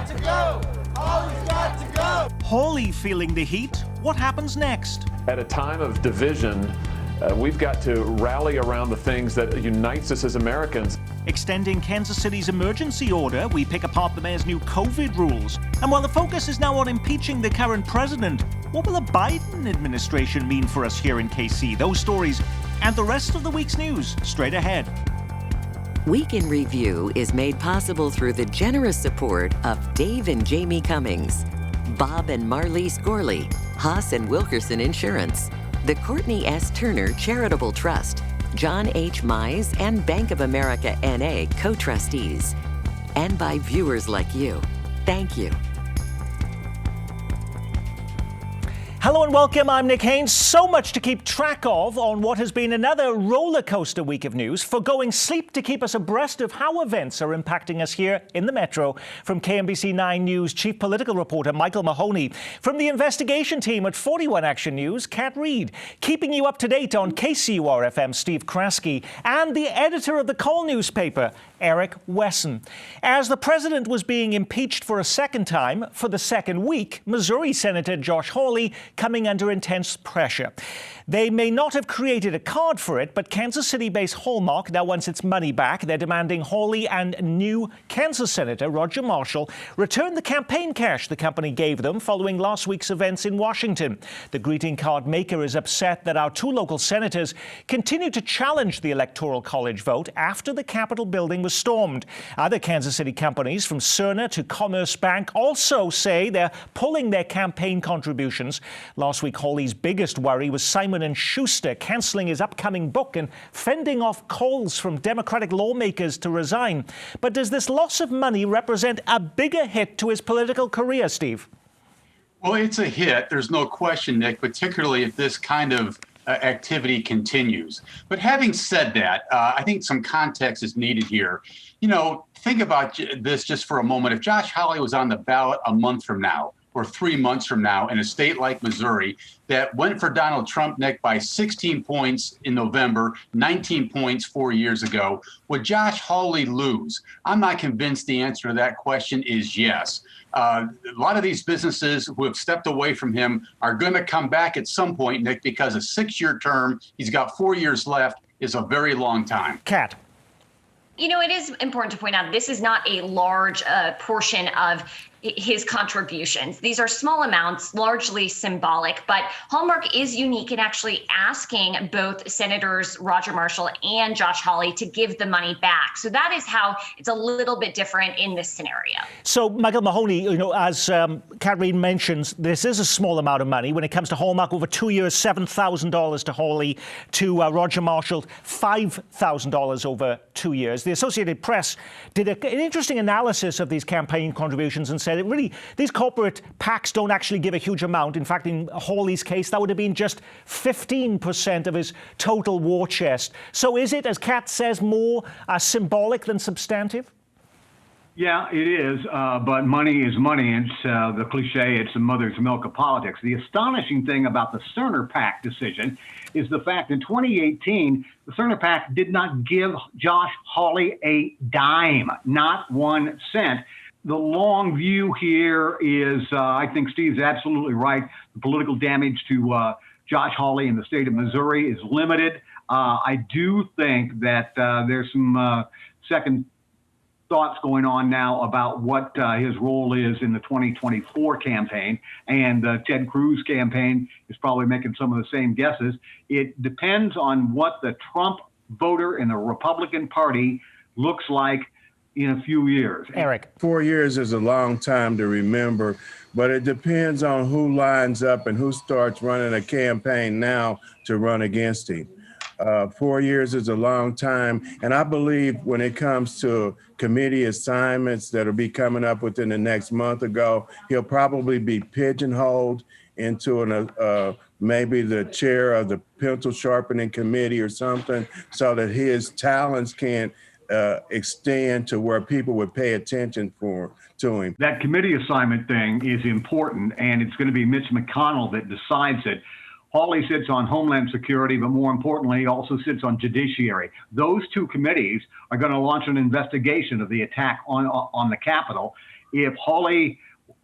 got to go! Hawley's got to go! Hawley feeling the heat. What happens next? At a time of division, we've got to rally around the things that unites us as Americans. Extending Kansas City's emergency order, we pick apart the mayor's new COVID rules. And while the focus is now on impeaching the current president, what will a Biden administration mean for us here in KC? Those stories and the rest of the week's news straight ahead. Week in Review is made possible through the generous support of Dave and Jamie Cummings, Bob and Marlise Gorley, Haas and Wilkerson Insurance, the Courtney S. Turner Charitable Trust, John H. Mize and Bank of America N.A. co-trustees, and by viewers like you. Thank you. Hello and welcome. I'm Nick Haynes. So much to keep track of on what has been another roller coaster week of news. Foregoing sleep to keep us abreast of how events are impacting us here in the Metro. From KMBC 9 News Chief Political Reporter Michael Mahoney. From the investigation team at 41 Action News, Kat Reed. Keeping you up to date on KCUR-FM, Steve Kraske. And the editor of the Call newspaper, Eric Wesson. As the president was being impeached for a second time for the second week, Missouri Senator Josh Hawley coming under intense pressure. They may not have created a card for it, but Kansas City-based Hallmark now wants its money back. They're demanding Hawley and new Kansas Senator Roger Marshall return the campaign cash the company gave them following last week's events in Washington. The greeting card maker is upset that our two local senators continue to challenge the Electoral College vote after the Capitol building was stormed. Other Kansas City companies, from Cerner to Commerce Bank, also say they're pulling their campaign contributions. Last week, Hawley's biggest worry was Simon & Schuster canceling his upcoming book and fending off calls from Democratic lawmakers to resign. But does this loss of money represent a bigger hit to his political career, Steve? Well, it's a hit. There's no question, Nick, particularly if this kind of activity continues. But having said that, I think some context is needed here. You know, think about this just for a moment. If Josh Hawley was on the ballot a month from now, or 3 months from now in a state like Missouri that went for Donald Trump, Nick, by 16 points in November, 19 points 4 years ago, would Josh Hawley lose? I'm not convinced the answer to that question is yes. A lot of these businesses who have stepped away from him are going to come back at some point, Nick, because a 6-year term, he's got 4 years left, is a very long time. Kat. You know, it is important to point out this is not a large portion of his contributions. These are small amounts, largely symbolic, but Hallmark is unique in actually asking both Senators Roger Marshall and Josh Hawley to give the money back. So that is how it's a little bit different in this scenario. So, Michael Mahoney, you know, as Kat Reed mentions, this is a small amount of money. When it comes to Hallmark, over 2 years, $7,000 to Hawley, to Roger Marshall, $5,000 over 2 years. The Associated Press did an interesting analysis of these campaign contributions and said, really, these corporate PACs don't actually give a huge amount. In fact, in Hawley's case, that would have been just 15% of his total war chest. So is it, as Kat says, more symbolic than substantive? Yeah, it is, but money is money. It's the cliche, it's the mother's milk of politics. The astonishing thing about the Cerner PAC decision is the fact in 2018, the Cerner PAC did not give Josh Hawley a dime, not 1 cent. The long view here is, I think Steve's absolutely right. The political damage to Josh Hawley in the state of Missouri is limited. I do think that there's some second thoughts going on now about what his role is in the 2024 campaign. And the Ted Cruz campaign is probably making some of the same guesses. It depends on what the Trump voter in the Republican Party looks like in a few years. Eric. 4 years is a long time to remember, but it depends on who lines up and who starts running a campaign now to run against him. 4 years is a long time. And I believe when it comes to committee assignments that'll be coming up within the next month or so, he'll probably be pigeonholed into maybe the chair of the pencil sharpening committee or something, so that his talents can extend to where people would pay attention to him. That committee assignment thing is important, and it's going to be Mitch McConnell that decides it. Hawley sits on Homeland Security, but more importantly, he also sits on Judiciary. Those two committees are going to launch an investigation of the attack on the Capitol. if Hawley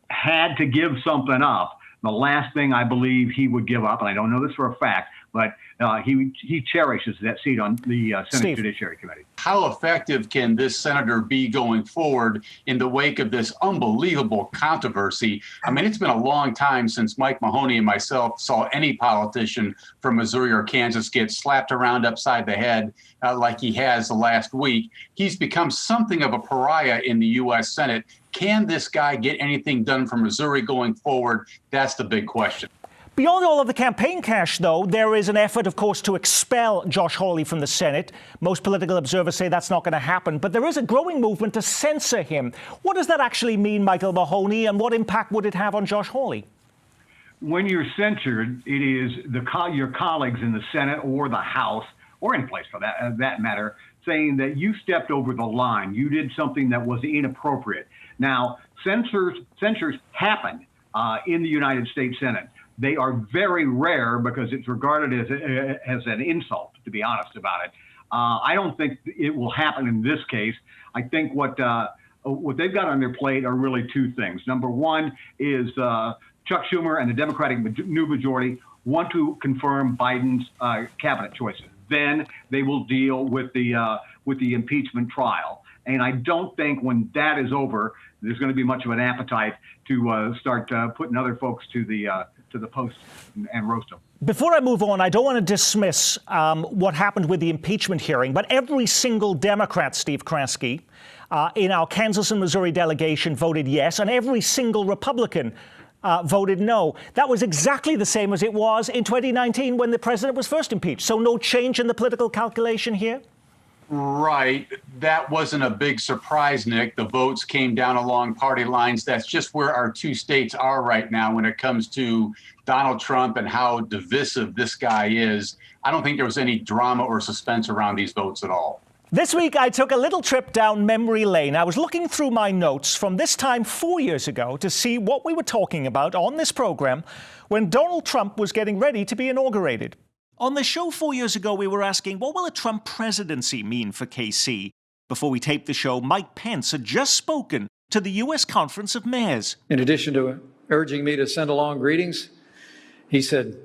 had to give something up, the last thing I believe he would give up, and I don't know this for a fact, but he cherishes that seat on the Senate Steve. Judiciary Committee. How effective can this senator be going forward in the wake of this unbelievable controversy? I mean, it's been a long time since Mike Mahoney and myself saw any politician from Missouri or Kansas get slapped around upside the head like he has the last week. He's become something of a pariah in the U.S. Senate. Can this guy get anything done for Missouri going forward? That's the big question. Beyond all of the campaign cash, though, there is an effort, of course, to expel Josh Hawley from the Senate. Most political observers say that's not going to happen, but there is a growing movement to censor him. What does that actually mean, Michael Mahoney, and what impact would it have on Josh Hawley? When you're censored, it is your colleagues in the Senate or the House, or any place for that matter, saying that you stepped over the line. You did something that was inappropriate. Now, censures happen in the United States Senate. They are very rare because it's regarded as an insult, to be honest about it. I don't think it will happen in this case. I think what they've got on their plate are really two things. Number one is Chuck Schumer and the Democratic new majority want to confirm Biden's cabinet choices. Then they will deal with the impeachment trial. And I don't think when that is over, there's going to be much of an appetite to start putting other folks to the post and roast them. Before I move on, I don't want to dismiss what happened with the impeachment hearing, but every single Democrat, Steve Kraske, in our Kansas and Missouri delegation voted yes, and every single Republican voted no. That was exactly the same as it was in 2019 when the president was first impeached. So no change in the political calculation here? Right. That wasn't a big surprise, Nick. The votes came down along party lines. That's just where our two states are right now when it comes to Donald Trump and how divisive this guy is. I don't think there was any drama or suspense around these votes at all. This week, I took a little trip down memory lane. I was looking through my notes from this time 4 years ago to see what we were talking about on this program when Donald Trump was getting ready to be inaugurated. On the show 4 years ago, we were asking, what will a Trump presidency mean for KC? Before we taped the show, Mike Pence had just spoken to the U.S. Conference of Mayors. In addition to urging me to send along greetings, he said,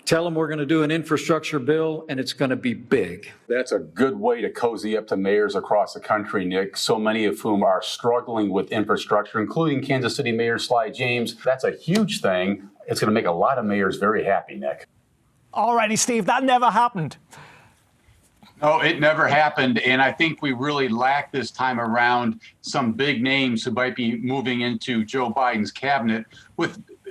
tell them we're going to do an infrastructure bill and it's going to be big. That's a good way to cozy up to mayors across the country, Nick, so many of whom are struggling with infrastructure, including Kansas City Mayor Sly James. That's a huge thing. It's going to make a lot of mayors very happy, Nick. All righty, Steve, that never happened. No, it never happened. And I think we really lack this time around some big names who might be moving into Joe Biden's cabinet.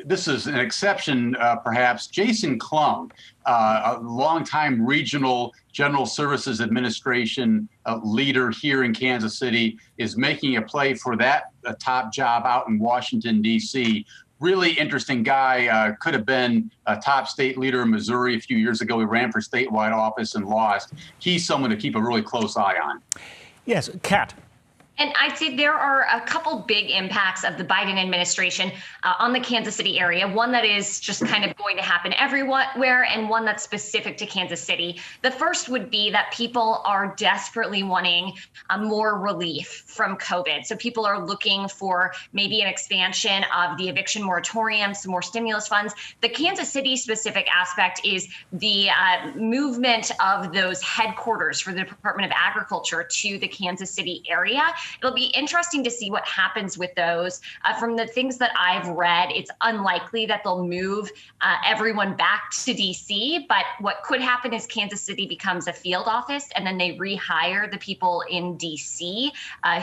This is an exception, perhaps. Jason Klum, a longtime regional General Services Administration leader here in Kansas City, is making a play for that top job out in Washington, D.C. Really interesting guy, could have been a top state leader in Missouri a few years ago. He ran for statewide office and lost. He's someone to keep a really close eye on. Yes, Kat. And I'd say there are a couple big impacts of the Biden administration on the Kansas City area. One that is just kind of going to happen everywhere, and one that's specific to Kansas City. The first would be that people are desperately wanting more relief from COVID. So people are looking for maybe an expansion of the eviction moratorium, some more stimulus funds. The Kansas City specific aspect is the movement of those headquarters for the Department of Agriculture to the Kansas City area. It'll be interesting to see what happens with those. From the things that I've read, it's unlikely that they'll move everyone back to D.C., but what could happen is Kansas City becomes a field office, and then they rehire the people in D.C.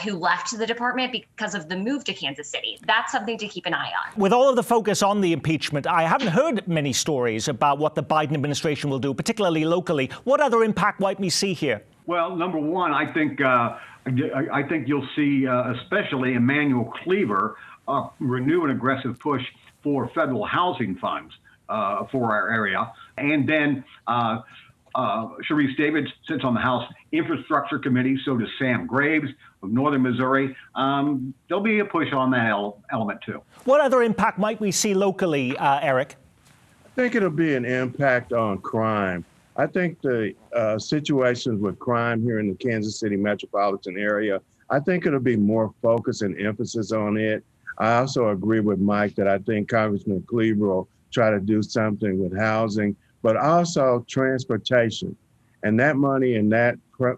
Who left the department because of the move to Kansas City. That's something to keep an eye on. With all of the focus on the impeachment, I haven't heard many stories about what the Biden administration will do, particularly locally. What other impact might we see here? Well, number one, I think you'll see, especially Emmanuel Cleaver, renew an aggressive push for federal housing funds for our area. And then Sharice Davids sits on the House Infrastructure Committee. So does Sam Graves of Northern Missouri. There'll be a push on that element, too. What other impact might we see locally, Eric? I think it'll be an impact on crime. I think the situations with crime here in the Kansas City metropolitan area, I think it'll be more focus and emphasis on it. I also agree with Mike that I think Congressman Cleaver will try to do something with housing, but also transportation. And that money in that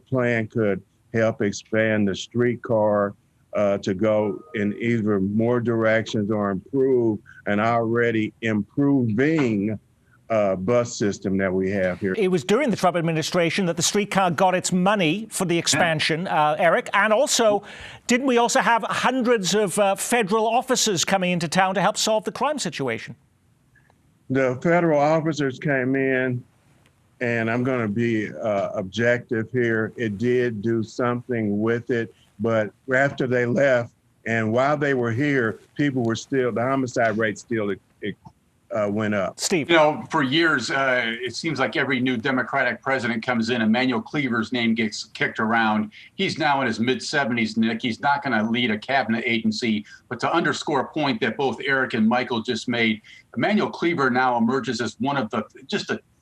plan could help expand the streetcar to go in either more directions or improve an already improving bus system that we have here. It was during the Trump administration that the streetcar got its money for the expansion, Eric. And also, didn't we also have hundreds of federal officers coming into town to help solve the crime situation? The federal officers came in, and I'm going to be objective here. It did do something with it, but after they left and while they were here, the homicide rate still went up. Steve. You know, for years, it seems like every new Democratic president comes in, Emanuel Cleaver's name gets kicked around. He's now in his mid-70s, Nick. He's not going to lead a cabinet agency. But to underscore a point that both Eric and Michael just made, Emanuel Cleaver now emerges as one of the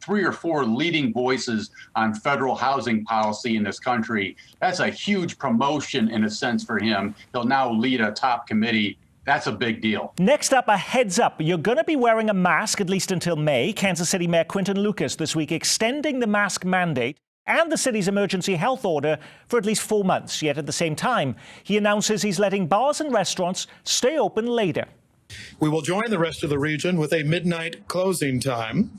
3 or 4 leading voices on federal housing policy in this country. That's a huge promotion in a sense for him. He'll now lead a top committee. That's a big deal. Next up, a heads up. You're going to be wearing a mask at least until May. Kansas City Mayor Quinton Lucas this week extending the mask mandate and the city's emergency health order for at least 4 months. Yet at the same time, he announces he's letting bars and restaurants stay open later. We will join the rest of the region with a midnight closing time.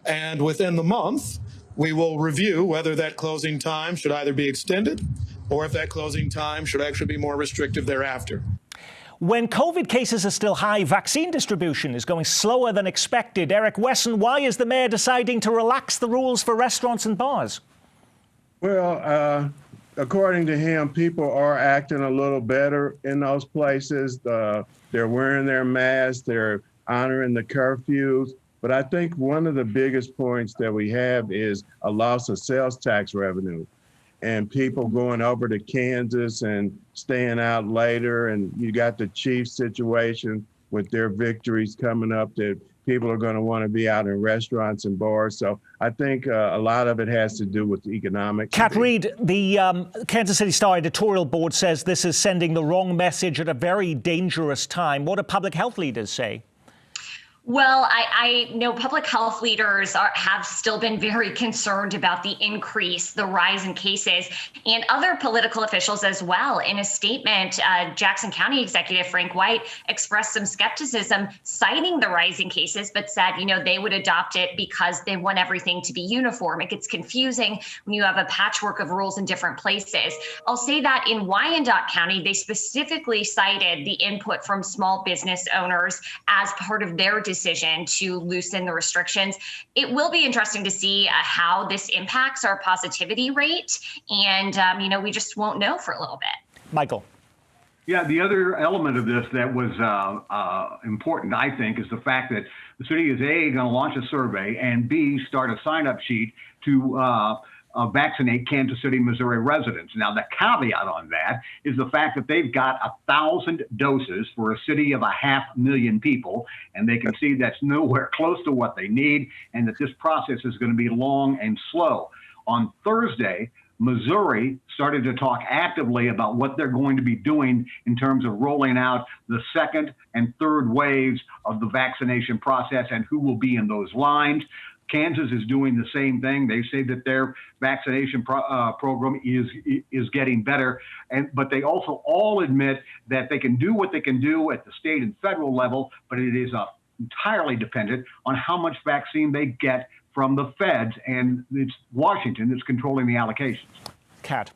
And within the month, we will review whether that closing time should either be extended or if that closing time should actually be more restrictive thereafter. When COVID cases are still high, vaccine distribution is going slower than expected. Eric Wesson, why is the mayor deciding to relax the rules for restaurants and bars? Well, according to him, people are acting a little better in those places. They're wearing their masks, they're honoring the curfews. But I think one of the biggest points that we have is a loss of sales tax revenue and people going over to Kansas and staying out later. And you got the Chiefs situation with their victories coming up that people are going to want to be out in restaurants and bars. So I think a lot of it has to do with economics. Kat Reed, the Kansas City Star editorial board says this is sending the wrong message at a very dangerous time. What do public health leaders say? Well, I know public health leaders have still been very concerned about the rise in cases, and other political officials as well. In a statement, Jackson County Executive Frank White expressed some skepticism, citing the rising cases, but said, they would adopt it because they want everything to be uniform. It gets confusing when you have a patchwork of rules in different places. I'll say that in Wyandotte County, they specifically cited the input from small business owners as part of their decision to loosen the restrictions. It will be interesting to see how this impacts our positivity rate. And, we just won't know for a little bit. Michael. Yeah, the other element of this that was important, I think, is the fact that the city is A, going to launch a survey, and B, start a sign-up sheet to vaccinate Kansas City, Missouri residents. Now, the caveat on that is the fact that they've got 1,000 doses for a city of 500,000 people, and they can see that's nowhere close to what they need, and that this process is going to be long and slow. On Thursday, Missouri started to talk actively about what they're going to be doing in terms of rolling out the second and third waves of the vaccination process and who will be in those lines. Kansas is doing the same thing. They say that their vaccination program is getting better, but they also all admit that they can do what they can do at the state and federal level, but it is entirely dependent on how much vaccine they get from the feds, and it's Washington that's controlling the allocations. Kat.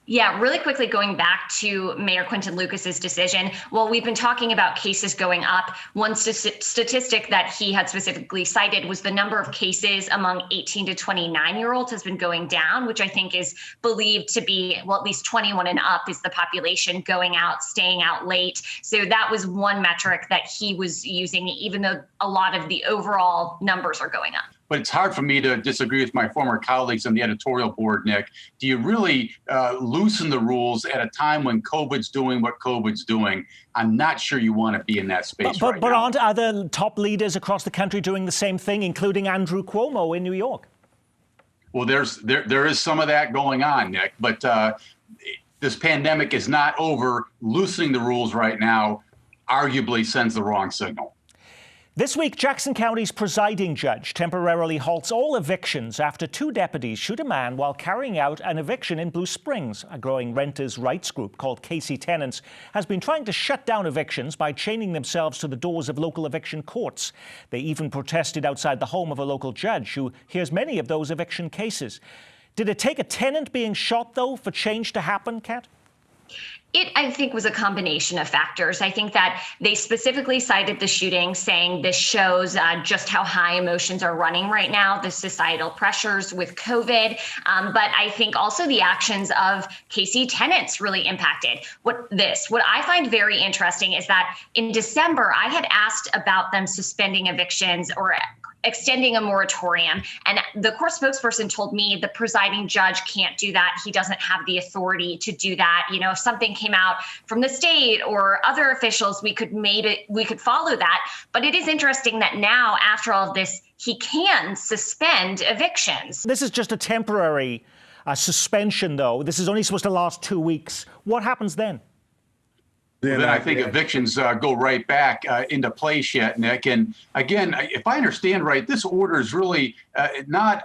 Yeah, really quickly going back to Mayor Quinton Lucas's decision. Well, we've been talking about cases going up. One statistic that he had specifically cited was the number of cases among 18 to 29-year-olds has been going down, which I think is believed to be, well, at least 21 and up is the population going out, staying out late. So that was one metric that he was using, even though a lot of the overall numbers are going up. But it's hard for me to disagree with my former colleagues on the editorial board, Nick. Do you really loosen the rules at a time when COVID's doing what COVID's doing? I'm not sure you want to be in that space right now. But aren't other top leaders across the country doing the same thing, including Andrew Cuomo in New York? Well, there is some of that going on, Nick. But this pandemic is not over. Loosening the rules right now, arguably sends the wrong signal. This week, Jackson County's presiding judge temporarily halts all evictions after 2 deputies shoot a man while carrying out an eviction in Blue Springs. A growing renters' rights group called KC Tenants has been trying to shut down evictions by chaining themselves to the doors of local eviction courts. They even protested outside the home of a local judge who hears many of those eviction cases. Did it take a tenant being shot, though, for change to happen, Kat? It, I think, was a combination of factors. I think that they specifically cited the shooting, saying this shows just how high emotions are running right now, the societal pressures with COVID. But I think also the actions of KC Tenants really impacted what I find very interesting is that in December, I had asked about them suspending evictions or extending a moratorium. And the court spokesperson told me the presiding judge can't do that. He doesn't have the authority to do that. You know, if something came out from the state or other officials, we could follow that. But it is interesting that now, after all of this, he can suspend evictions. This is just a temporary suspension, though. This is only supposed to last 2 weeks. What happens then? Then I think evictions go right back into place yet, Nick. And again, if I understand right, this order is really not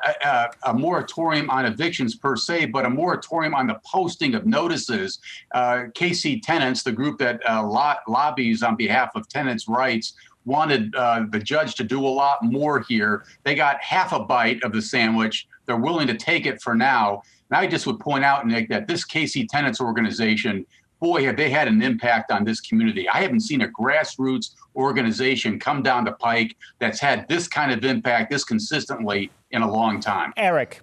a moratorium on evictions per se, but a moratorium on the posting of notices. KC Tenants, the group that lobbies on behalf of tenants' rights, wanted the judge to do a lot more here. They got half a bite of the sandwich. They're willing to take it for now. And I just would point out, Nick, that this KC Tenants organization, boy, have they had an impact on this community. I haven't seen a grassroots organization come down the pike that's had this kind of impact this consistently in a long time. Eric.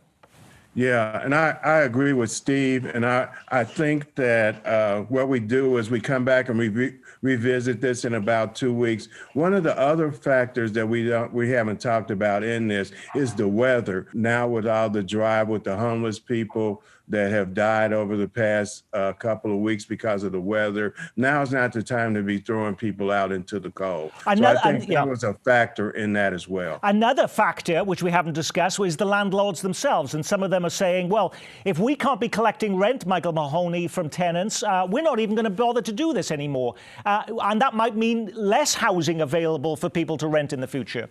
Yeah, and I agree with Steve, and I think that what we do is we come back and revisit this in about 2 weeks. One of the other factors that we haven't talked about in this is the weather. Now with all the drive with the homeless people that have died over the past couple of weeks because of the weather, now's not the time to be throwing people out into the cold. So I think that was a factor in that as well. Another factor, which we haven't discussed, was the landlords themselves. And some of them are saying, well, if we can't be collecting rent, Michael Mahoney, from tenants, we're not even going to bother to do this anymore. And that might mean less housing available for people to rent in the future.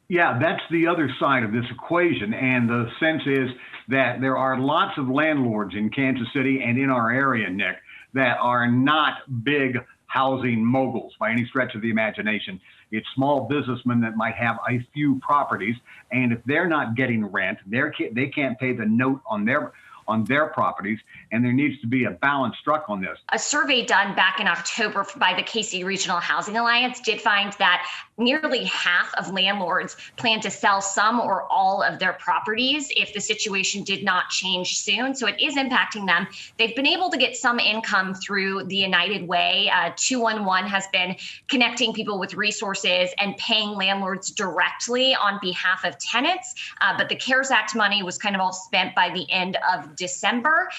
Yeah, that's the other side of this equation. And the sense is that there are lots of landlords in Kansas City and in our area, Nick, that are not big housing moguls by any stretch of the imagination. It's small businessmen that might have a few properties. And if they're not getting rent, they can't pay the note on their properties, and there needs to be a balance struck on this. A survey done back in October by the KC Regional Housing Alliance did find that nearly half of landlords plan to sell some or all of their properties if the situation did not change soon. So it is impacting them. They've been able to get some income through the United Way. 211 has been connecting people with resources and paying landlords directly on behalf of tenants. But the CARES Act money was kind of all spent by the end of December.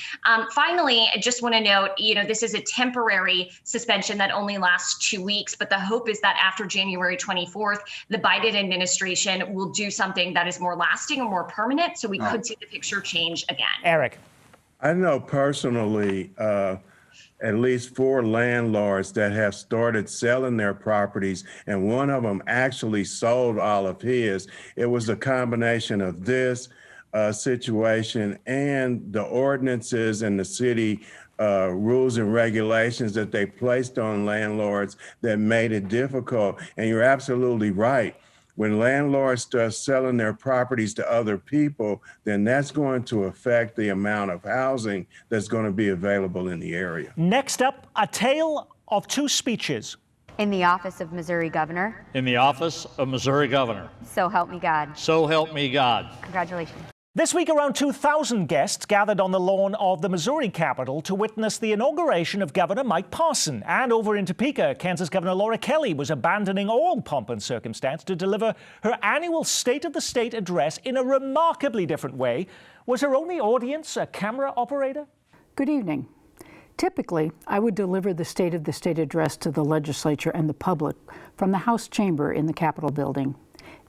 Finally, I just want to note, this is a temporary suspension that only lasts 2 weeks, but the hope is that after January 24th, the Biden administration will do something that is more lasting or more permanent, so we could see the picture change again. Eric. I know personally at least 4 landlords that have started selling their properties, and one of them actually sold all of his. It was a combination of this situation and the ordinances and the city rules and regulations that they placed on landlords that made it difficult. And you're absolutely right. When landlords start selling their properties to other people, then that's going to affect the amount of housing that's going to be available in the area. Next up, a tale of 2 speeches. In the office of Missouri Governor. In the office of Missouri Governor. So help me God. So help me God. Congratulations. This week, around 2,000 guests gathered on the lawn of the Missouri Capitol to witness the inauguration of Governor Mike Parson. And over in Topeka, Kansas Governor Laura Kelly was abandoning all pomp and circumstance to deliver her annual State of the State address in a remarkably different way. Was her only audience a camera operator? Good evening. Typically, I would deliver the State of the State address to the legislature and the public from the House chamber in the Capitol building.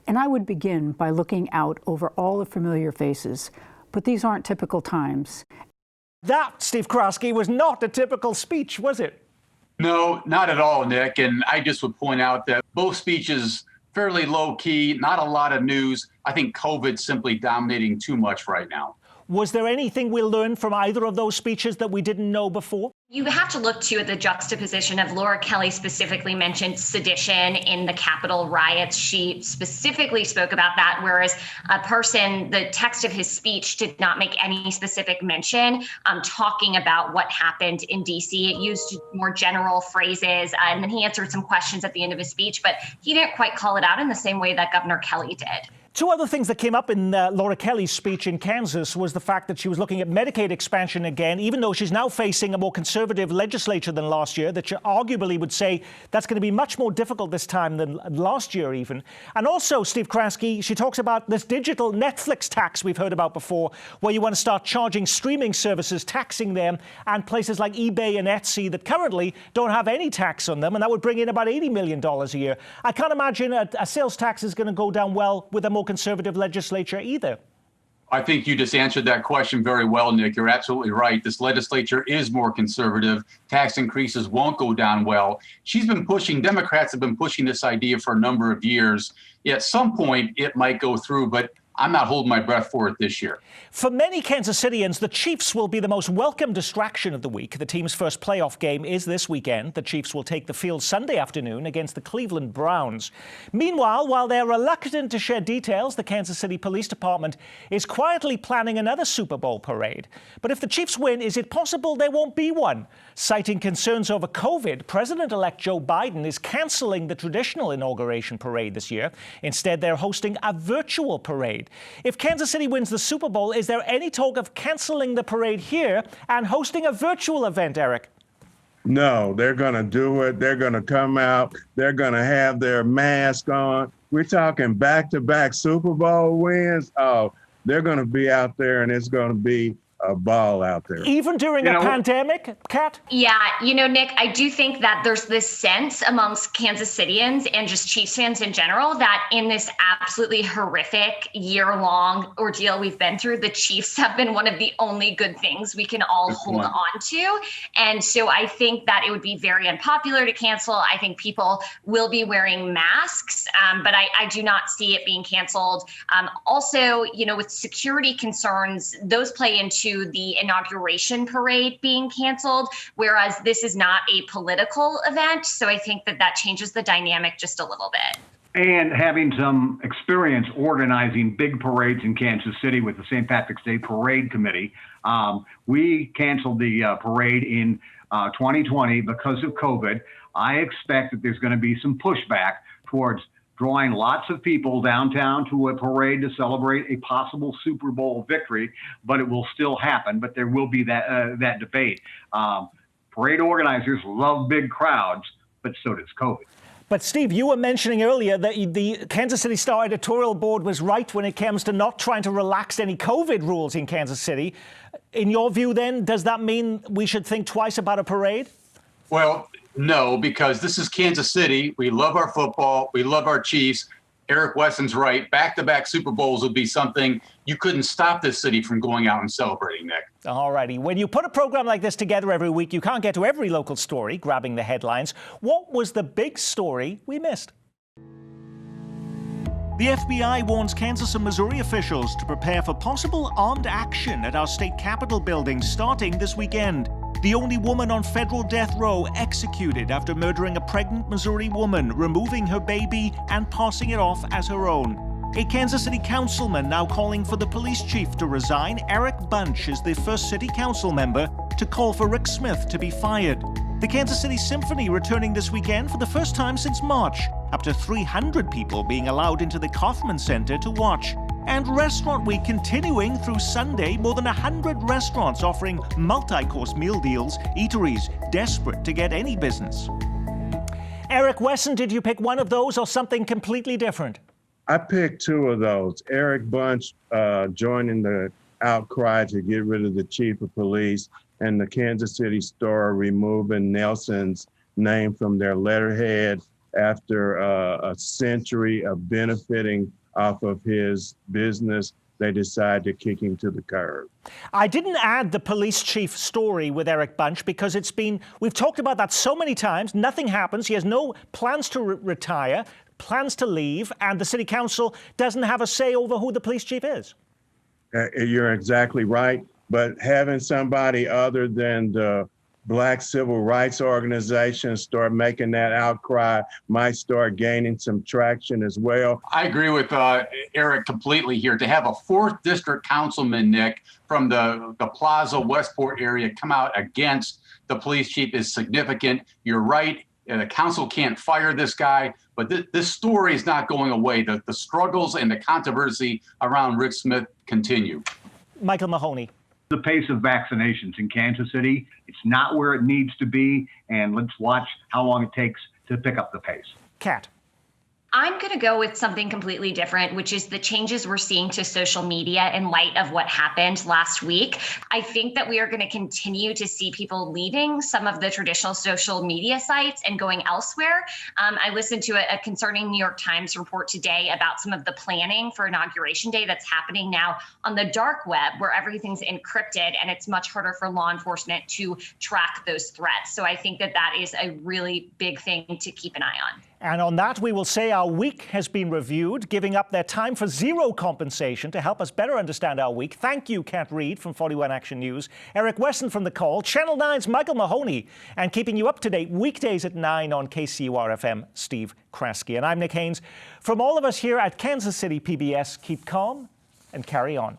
And I would begin by looking out over all the familiar faces, but these aren't typical times. That, Steve Kraske, was not a typical speech, was it? No, not at all, Nick. And I just would point out that both speeches fairly low key, not a lot of news. I think COVID's simply dominating too much right now. Was there anything we learned from either of those speeches that we didn't know before? You have to look, too, at the juxtaposition of Laura Kelly specifically mentioned sedition in the Capitol riots. She specifically spoke about that, whereas the text of his speech did not make any specific mention talking about what happened in D.C. It used more general phrases, and then he answered some questions at the end of his speech, but he didn't quite call it out in the same way that Governor Kelly did. Two other things that came up in Laura Kelly's speech in Kansas was the fact that she was looking at Medicaid expansion again, even though she's now facing a more conservative legislature than last year, that you arguably would say that's going to be much more difficult this time than last year even. And also, Steve Kraske, she talks about this digital Netflix tax we've heard about before, where you want to start charging streaming services, taxing them, and places like eBay and Etsy that currently don't have any tax on them, and that would bring in about $80 million a year. I can't imagine a sales tax is going to go down well with a more conservative legislature either. I think you just answered that question very well, Nick. You're absolutely right. This legislature is more conservative. Tax increases won't go down well. Democrats have been pushing this idea for a number of years. At some point, it might go through, but I'm not holding my breath for it this year. For many Kansas Cityans, the Chiefs will be the most welcome distraction of the week. The team's first playoff game is this weekend. The Chiefs will take the field Sunday afternoon against the Cleveland Browns. Meanwhile, while they're reluctant to share details, the Kansas City Police Department is quietly planning another Super Bowl parade. But if the Chiefs win, is it possible there won't be one? Citing concerns over COVID, President-elect Joe Biden is canceling the traditional inauguration parade this year. Instead, they're hosting a virtual parade. If Kansas City wins the Super Bowl, is there any talk of canceling the parade here and hosting a virtual event, Eric? No, they're going to do it. They're going to come out. They're going to have their mask on. We're talking back-to-back Super Bowl wins. Oh, they're going to be out there, and it's going to be a ball out there. Even during a pandemic, Kat? Yeah, Nick, I do think that there's this sense amongst Kansas Cityans and just Chiefs fans in general that in this absolutely horrific year-long ordeal we've been through, the Chiefs have been one of the only good things we can all hold on to. And so I think that it would be very unpopular to cancel. I think people will be wearing masks, but I do not see it being canceled. Also, with security concerns, those play into the inauguration parade being canceled, whereas this is not a political event. So I think that changes the dynamic just a little bit. And having some experience organizing big parades in Kansas City with the St. Patrick's Day Parade Committee, we canceled the parade in 2020 because of COVID. I expect that there's going to be some pushback towards drawing lots of people downtown to a parade to celebrate a possible Super Bowl victory, but it will still happen. But there will be that debate. Parade organizers love big crowds, but so does COVID. But Steve, you were mentioning earlier that the Kansas City Star editorial board was right when it comes to not trying to relax any COVID rules in Kansas City. In your view, then, does that mean we should think twice about a parade? Well, no, because this is Kansas City. We love our football. We love our Chiefs. Eric Wesson's right. Back-to-back Super Bowls would be something you couldn't stop this city from going out and celebrating, Nick. All righty. When you put a program like this together every week, you can't get to every local story, grabbing the headlines. What was the big story we missed? The FBI warns Kansas and Missouri officials to prepare for possible armed action at our state capitol buildings starting this weekend. The only woman on federal death row executed after murdering a pregnant Missouri woman, removing her baby and passing it off as her own. A Kansas City councilman now calling for the police chief to resign. Eric Bunch is the first city council member to call for Rick Smith to be fired. The Kansas City Symphony returning this weekend for the first time since March, up to 300 people being allowed into the Kauffman Center to watch. And Restaurant Week continuing through Sunday, more than 100 restaurants offering multi-course meal deals, eateries desperate to get any business. Eric Wesson, did you pick one of those or something completely different? I picked two of those. Eric Bunch joining the outcry to get rid of the chief of police, and the Kansas City Star removing Nelson's name from their letterhead after a century of benefiting off of his business they decide to kick him to the curb. I didn't add the police chief story with Eric Bunch because we've talked about that so many times. Nothing happens. He has no plans to retire, plans to leave, and the city council doesn't have a say over who the police chief is. You're exactly right. But having somebody other than the Black civil rights organizations start making that outcry might start gaining some traction as well. I agree with Eric completely here. To have a 4th district councilman, Nick, from the Plaza Westport area come out against the police chief is significant. You're right. The council can't fire this guy, but this story is not going away. The struggles and the controversy around Rick Smith continue. Michael Mahoney. The pace of vaccinations in Kansas City, it's not where it needs to be, and let's watch how long it takes to pick up the pace. Kat. I'm going to go with something completely different, which is the changes we're seeing to social media in light of what happened last week. I think that we are going to continue to see people leaving some of the traditional social media sites and going elsewhere. I listened to a concerning New York Times report today about some of the planning for Inauguration Day that's happening now on the dark web, where everything's encrypted and it's much harder for law enforcement to track those threats. So I think that is a really big thing to keep an eye on. And on that, we will say our week has been reviewed, giving up their time for zero compensation to help us better understand our week. Thank you, Kat Reed from 41 Action News, Eric Weston from The Call, Channel 9's Michael Mahoney, and keeping you up to date weekdays at 9 on KCUR-FM, Steve Kraske. And I'm Nick Haynes. From all of us here at Kansas City PBS, keep calm and carry on.